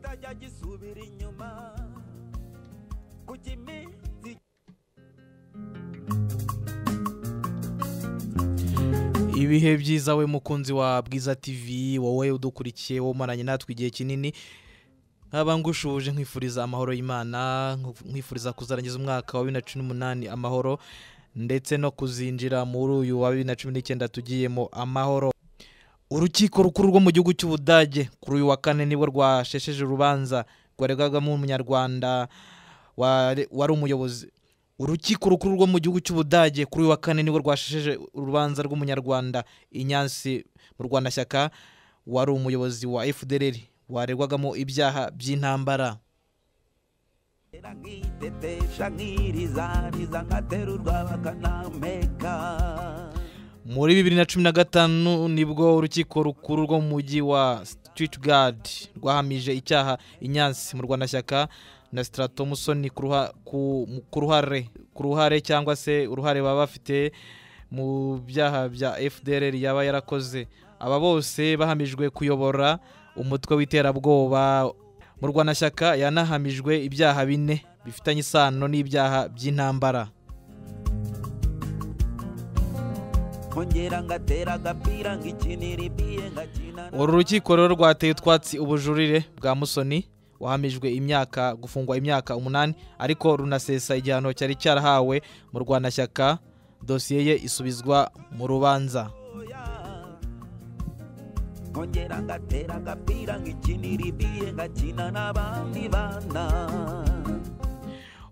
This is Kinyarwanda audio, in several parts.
kitajya gisubira inyuma kujimizi. Ibihe byiza we mukunzi wa Bwiza TV, wowe udukurikiye wo maranye natwe igihe kinini. Abangushuje nkwifuriza amahoro y'Imana, nkwifuriza kuzarangiza umwaka wa 2018 amahoro ndetse no kuzinjira muri uyu wa 2019 tugiyemo amahoro. Urukiko rukuru rwo mu gihugu cy'Ubudage kuri uyu wa kane nibwo rwashesheje urubanza rwaregagamo umunyarwanda wari umuyobozi. Urukiko rukuru rwo mu gihugu cy'Ubudage kuri uyu wa kane nibwo rwashesheje urubanza rw'umunyarwanda Inyansi mu Rwandashyaka wari umuyobozi wa FDLR waregwagamo ibyaha by'intambara. Muri 2015 nibwo urukiko rukuru rwo mu mujyi wa Stuttgart rwahamije icyaha Inyansi mu Rwandashyaka na Strato Musoni ku ruhare cyangwa se uruhare baba bafite mu byaha bya FDLR yaba yarakoze. Aba bose bahamijwe kuyobora umutwe w'iterabwoba mu Rwandashyaka. Yanahamijwe ibyaha 4 bifitanye isano n'ibyaha by'intambara. Uru rukiko rero rwateye utwatsi ubujurire bwa Musoni wahamijwe gufungwa imyaka 8 ariko runasesa igihano cyari cyarahawe mu Rwandashyaka. Dosiye ye isubizwa mu rubanza.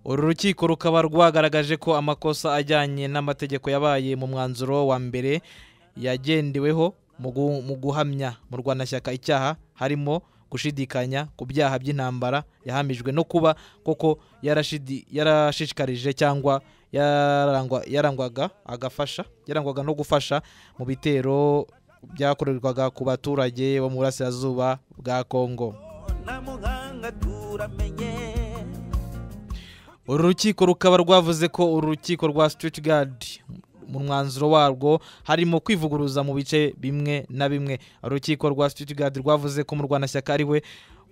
Uru rukiko rukaba rwagaragaje ko amakosa ajyanye n'amategeko yabaye mu mwanzuro wa mbere yagendeweho mu guhamya mu Rwandashyaka icyaha harimo gushidikanya ku byaha by'intambara yahamijwe no kuba koko yarashishikarije cyangwa yarangwaga no gufasha mu bitero byakorerwaga ku baturage bo mu burasirazuba bwa Kongo. Uru rukiko rukaba rwavuze ko urukiko rwa Stuttgart mu mwanzuro warwo harimo kwivuguruza mu bice bimwe na bimwe. Urukiko rwa Stuttgart rwavuze ko mu Rwandashyaka ari we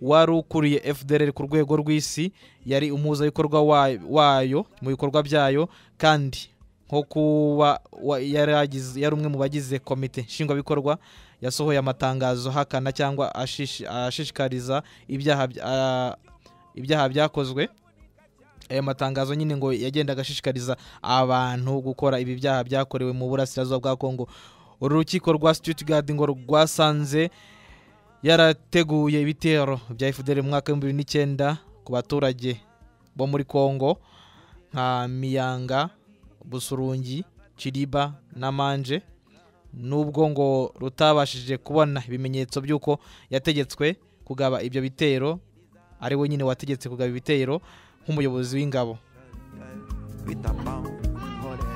wari ukuriye FDLR ku rwego rw'isi, yari umuhuzabikorwa wayo mu bikorwa byayo, kandi nko kuba yari umwe mu bagize komite nshingwabikorwa yasohoye amatangazo hakana cyangwa ashishikariza ibyaha byakozwe. Aya matangazo nyine ngo yagenda agashishikariza abantu gukora ibi byaha byakorewe mu burasirazuba bwa Kongo. Uru rukiko rwa Stuttgart ngo rwasanze yarateguye ibitero bya FDLR mu mwaka wa 2009 ku baturage bo muri Kongo nka Miyanga, Busurungi, Chiriba na Manje, nubwo ngo rutabashije kubona ibimenyetso by'uko yategetswe kugaba ibyo bitero. Ari we nyine wategetse kugaba ibitero nk'umuyobozi w'ingabo.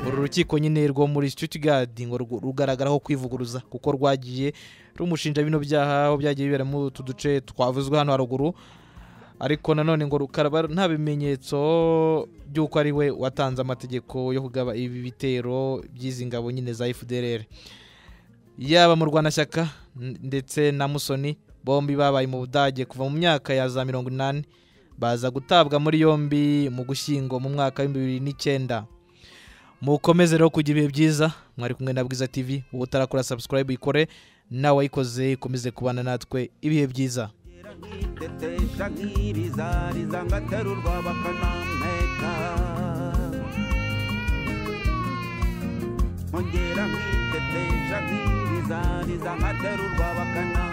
Uru rukiko nyine rwo muri Stuttgart ngo rugaragaraho kwivuguruza kuko rwagiye rumushinja bino byaha aho byagiye bibera mu tuduce twavuzwe hano haruguru, ariko nanone ngo rukaraba nta bimenyetso by'uko ari we watanze amategeko yo kugaba ibi bitero by'izi ngabo nyine za FDLR. Yaba mu Rwandashyaka ndetse na Musoni bombi babaye mu Budage kuva mu myaka ya za 80, baza gutabwa muri yombi mu Gushyingo mu mwaka wa 2009. Mukomeze rero kugira ibihe byiza, mwari kumwe na Bwiza TV. Uwo utarakora subscribe ikore, nawe wayikoze ikomeze kubana natwe. Ibihe byiza. Mongera mwitete shakiriza rizangaterurwa bakana